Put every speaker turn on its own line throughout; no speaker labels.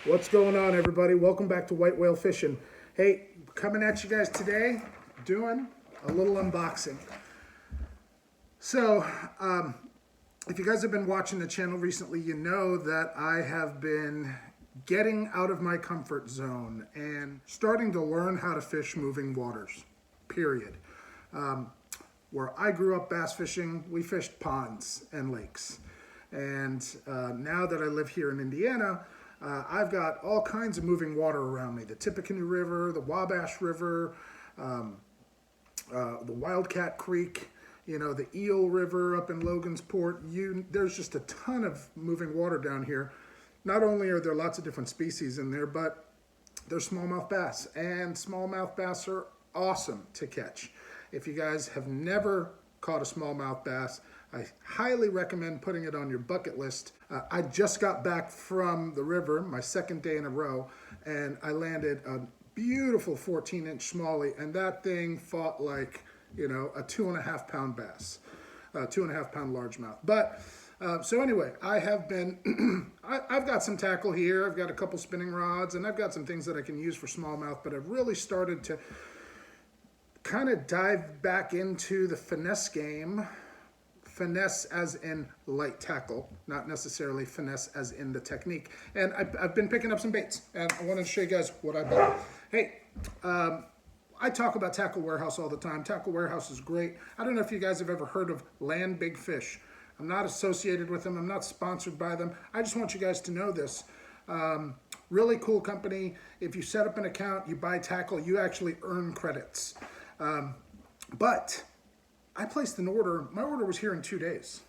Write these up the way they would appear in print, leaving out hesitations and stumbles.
What's going on, everybody? Welcome back to White Whale Fishing. Hey, coming at you guys today, doing a little unboxing. So, if you guys have been watching the channel recently, you know that I have been getting out of my comfort zone and starting to learn how to fish moving waters, period. Where I grew up bass fishing, we fished ponds and lakes. And now that I live here in Indiana, I've got all kinds of moving water around me. The Tippecanoe River, the Wabash River, the Wildcat Creek, you know, the Eel River up in Logansport. There's just a ton of moving water down here. Not only are there lots of different species in there, but there's smallmouth bass. And smallmouth bass are awesome to catch. If you guys have never caught a smallmouth bass, I highly recommend putting it on your bucket list. I just got back from the river, my second day in a row, and I landed a beautiful 14-inch smallie, and that thing fought like, you know, a 2.5 pound bass, 2.5 pound largemouth. But so anyway, I have been, I've got some tackle here, I've got a couple spinning rods, and I've got some things that I can use for smallmouth, but I've really started to kind of dive back into the finesse game. Finesse as in light tackle, not necessarily finesse as in the technique. And I've been picking up some baits, and I wanted to show you guys what I've done. Hey, I talk about Tackle Warehouse all the time. Tackle Warehouse is great. I don't know if you guys have ever heard of Land Big Fish. I'm not associated with them. I'm not sponsored by them. I just want you guys to know this. Really cool company. If you set up an account, you buy tackle, you actually earn credits. But I placed an order. My order was here in 2 days,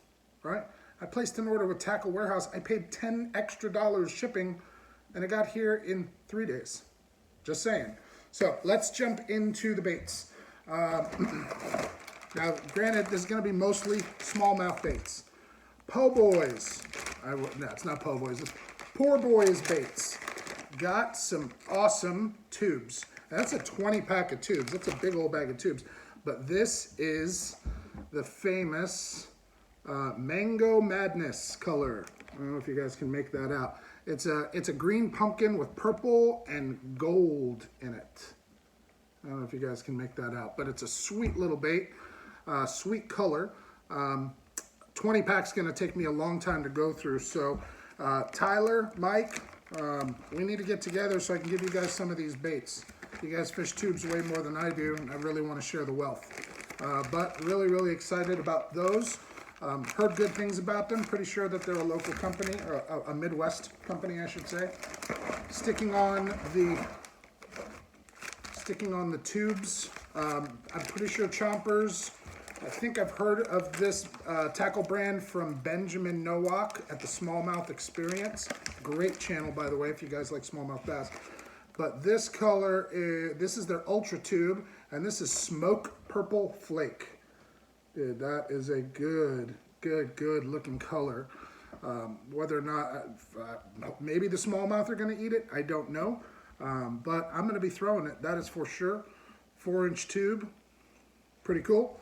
right? I placed an order with Tackle Warehouse. I paid $10 extra shipping, and it got here in 3 days. Just saying. So let's jump into the baits. Now, granted, this is going to be mostly smallmouth baits. Po' Boys. No, it's not Po' Boys. It's Poor Boys baits. Got some awesome tubes. That's a 20-pack of tubes. That's a big old bag of tubes. But this is the famous Mango Madness color. I don't know if you guys can make that out. It's a green pumpkin with purple and gold in it. I don't know if you guys can make that out, but it's a sweet little bait, sweet color. 20 packs gonna take me a long time to go through. So Tyler, Mike, we need to get together so I can give you guys some of these baits. You guys fish tubes way more than I do, and I really want to share the wealth. But really excited about those. Heard good things about them. Pretty sure that they're a local company, or a Midwest company, I should say. Sticking on the tubes. I'm pretty sure Chompers. I think I've heard of this tackle brand from Benjamin Nowak at the Smallmouth Experience. Great channel, by the way, if you guys like smallmouth bass. But this color, this is their Ultra Tube, and this is Smoke Purple Flake. Dude, that is a good looking color. Whether or not, maybe the smallmouth are gonna eat it, I don't know. But I'm gonna be throwing it, that is for sure. 4-inch tube, pretty cool.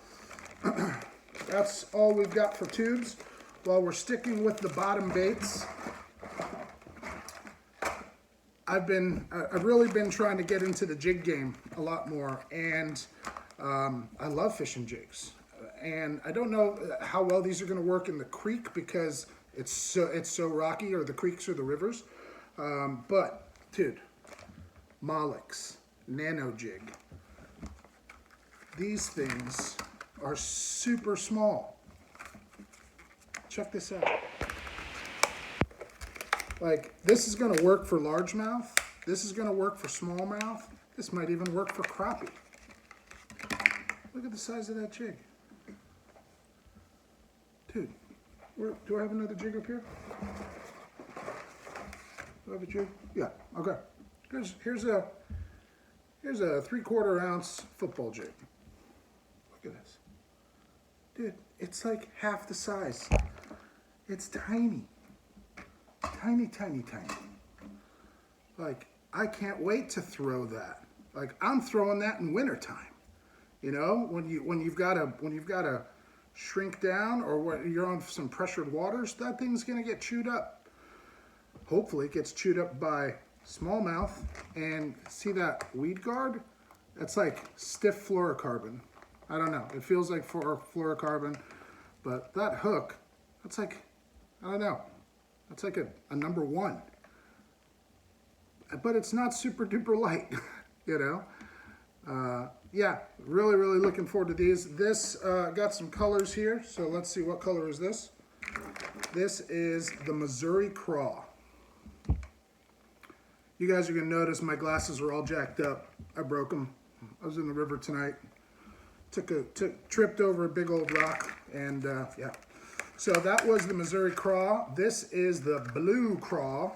That's all we've got for tubes. While we're sticking with the bottom baits, I've really been trying to get into the jig game a lot more, and I love fishing jigs. And I don't know how well these are going to work in the creek because it's so rocky, or the creeks or the rivers. But dude, Molix Nano Jig. These things are super small. Check this out. Like, this is gonna work for largemouth. This is gonna work for smallmouth. This might even work for crappie. Look at the size of that jig. Dude, do I have another jig up here? Do I have a jig? Yeah, okay. Here's a 3/4 ounce football jig. Look at this. Dude, it's like half the size. It's tiny. Tiny. Like, I can't wait to throw that. Like, I'm throwing that in wintertime. You know, when you've got to shrink down, or when you're on some pressured waters, that thing's gonna get chewed up. hopefully gets chewed up by smallmouth. And see that weed guard? That's like stiff fluorocarbon. I don't know. It feels like fluorocarbon, but that hook, that's like, I don't know. That's like a number 1. But it's not super duper light, you know? Yeah, really, really looking forward to these. This got some colors here, so let's see, what color is this? This is the Missouri Craw. You guys are gonna notice my glasses are all jacked up. I broke them. I was in the river tonight. Tripped over a big old rock, and yeah. So that was the Missouri Craw. This is the Blue Craw.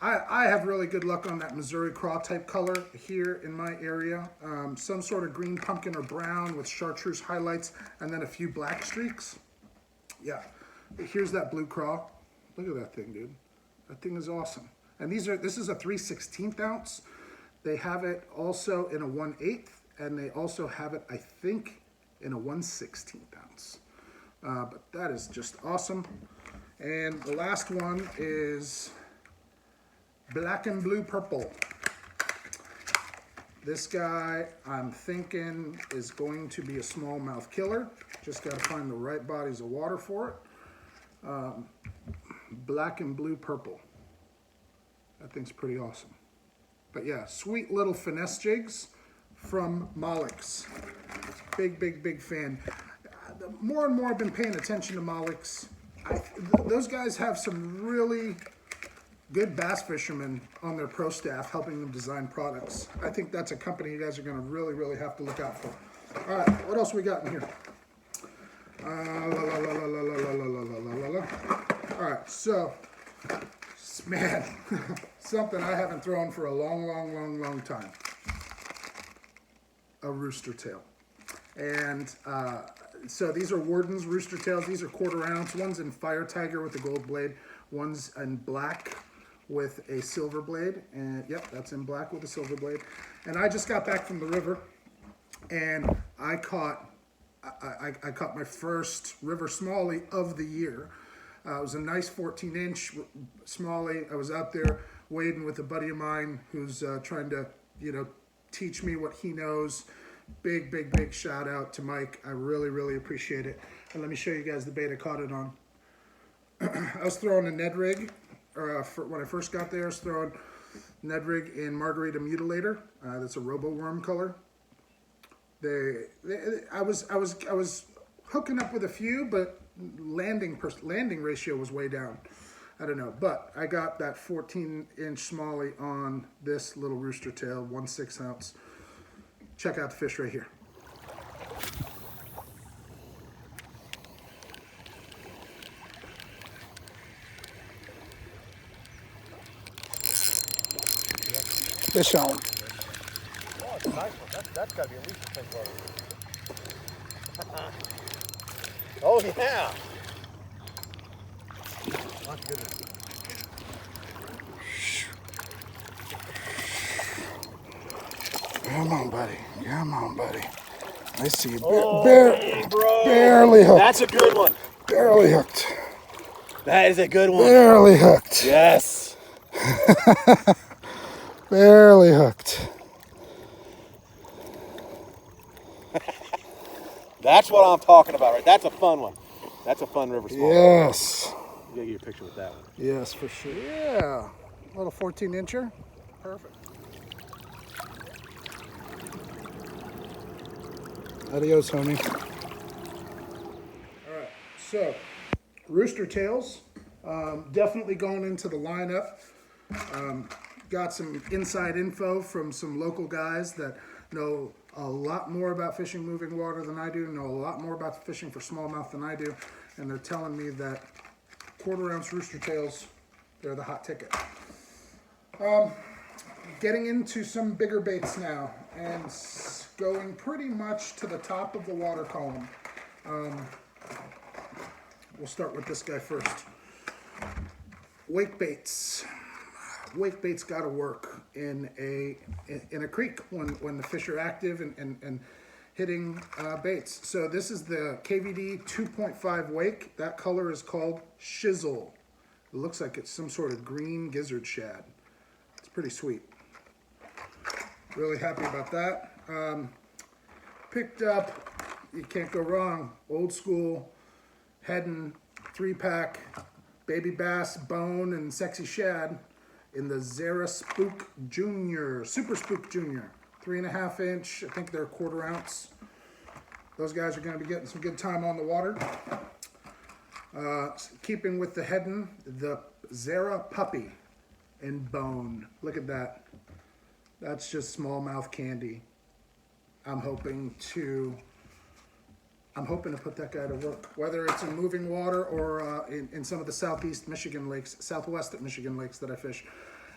I have really good luck on that Missouri Craw type color here in my area. Some sort of green pumpkin or brown with chartreuse highlights and then a few black streaks. Yeah, here's that Blue Craw. Look at that thing, dude. That thing is awesome. And this is a 3/16 ounce. They have it also in a 1/8, and they also have it, I think, in a 1/16 ounce. But that is just awesome. And the last one is Black and Blue Purple. This guy, I'm thinking, is going to be a smallmouth killer. Just got to find the right bodies of water for it. Black and Blue Purple. That thing's pretty awesome. But yeah, sweet little finesse jigs from Molix. Big, big, big fan. More and more I've been paying attention to Molix. Those guys have some really good bass fishermen on their pro staff helping them design products. I think that's a company you guys are going to really, really have to look out for. All right, what else we got in here? All right, so, man, something I haven't thrown for a long time. A rooster tail. And so these are Wordens rooster tails. These are 1/4 ounce. One's in Fire Tiger with a gold blade. One's in black with a silver blade. And yep, that's in black with a silver blade. And I just got back from the river, and I caught my first river smallie of the year. It was a nice 14-inch smallie. I was out there wading with a buddy of mine who's trying to, teach me what he knows. Big, big, big shout out to Mike. I really, really appreciate it. And let me show you guys the bait I caught it on. I was throwing a Ned rig. When I first got there, I was throwing Ned rig in Margarita Mutilator. That's a Robo Worm color. I was hooking up with a few, but landing ratio was way down. I don't know, but I got that 14-inch smallie on this little rooster tail, 1/6 ounce. Check out the fish right here. Fish on.
Oh, it's a nice one. That's got to be at least a 10 closer. Oh, yeah. My goodness.
Come on, buddy. Come on, buddy. I see you.
Dang, bro.
Barely hooked.
That's a good one.
Barely hooked.
That is a good one.
Barely hooked.
Yes.
Barely hooked.
That's what I'm talking about, right? That's a fun one. That's a fun river small.
Yes.
You gotta get a picture with that one.
Yes, for sure. Yeah. A little 14-incher. Perfect. Adios, homie. All right, so rooster tails, definitely going into the lineup. Got some inside info from some local guys that know a lot more about fishing moving water than I do, know a lot more about fishing for smallmouth than I do, and they're telling me that 1/4 ounce rooster tails, they're the hot ticket. Getting into some bigger baits now, and going pretty much to the top of the water column. We'll start with this guy first. Wake baits. Wake baits got to work in a creek when the fish are active and hitting baits. So this is the KVD 2.5 wake. That color is called Shizzle. It looks like it's some sort of green gizzard shad. It's pretty sweet. Really happy about that. Picked up, you can't go wrong, old school Heddon 3-pack baby bass, bone, and sexy shad in the Zara Spook Junior, Super Spook Junior. 3.5 inch, I think they're a 1/4 ounce. Those guys are gonna be getting some good time on the water. Keeping with the Heddon, the Zara Puppy in bone. Look at that. That's just smallmouth candy. I'm hoping to put that guy to work, whether it's in moving water or in some of the southwest Michigan lakes that I fish.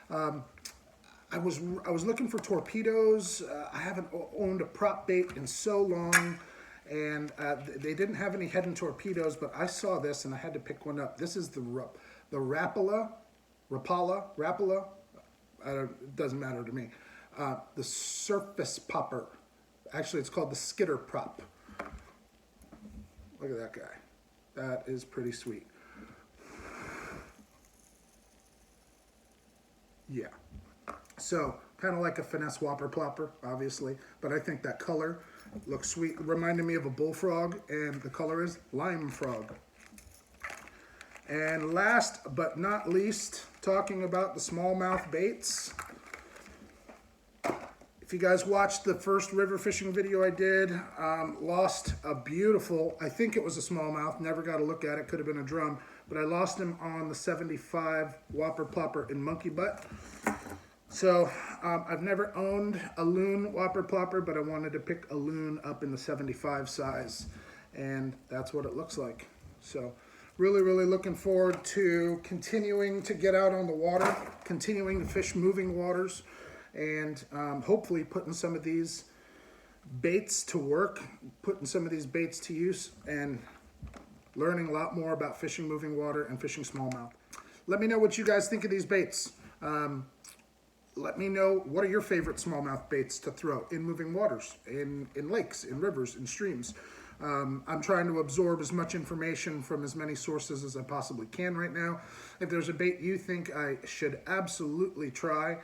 I was looking for torpedoes. I haven't owned a prop bait in so long, and they didn't have any Heddon torpedoes, but I saw this and I had to pick one up. This is the Rapala. It doesn't matter to me. The surface popper. Actually, it's called the Skitter prop. Look at that guy. That is pretty sweet. Yeah. So, kind of like a Finesse Whopper Plopper, obviously, but I think that color looks sweet. Reminded me of a bullfrog, and the color is lime frog. And last but not least, talking about the smallmouth baits. If you guys watched the first river fishing video I did, lost a beautiful, I think it was a smallmouth, never got a look at it, could have been a drum, but I lost him on the 75 Whopper Plopper in monkey butt. So I've never owned a Loon Whopper Plopper, but I wanted to pick a Loon up in the 75 size, and that's what it looks like. So really, really looking forward to continuing to get out on the water, continuing to fish moving waters, and hopefully putting some of these baits to work, putting some of these baits to use, and learning a lot more about fishing moving water and fishing smallmouth. Let me know what you guys think of these baits. Let me know, what are your favorite smallmouth baits to throw in moving waters, in lakes, in rivers, in streams. I'm trying to absorb as much information from as many sources as I possibly can right now. If there's a bait you think I should absolutely try,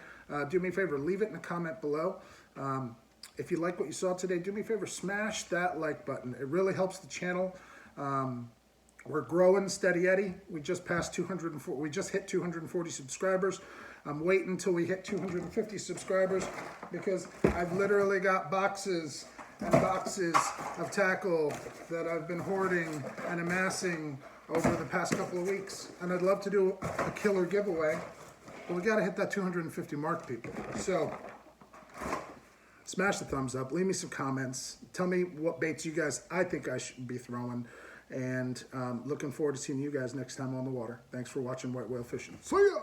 do me a favor, leave it in a comment below. If you like what you saw today, do me a favor, smash that like button. It really helps the channel. We're growing steady Eddie. We just passed 204. We just hit 240 subscribers. I'm waiting until we hit 250 subscribers because I've literally got boxes and boxes of tackle that I've been hoarding and amassing over the past couple of weeks. And I'd love to do a killer giveaway, but we got to hit that 250 mark, people. So smash the thumbs up, leave me some comments, tell me what baits you guys, I think I should be throwing, and looking forward to seeing you guys next time on the water. Thanks for watching White Whale Fishing. See ya!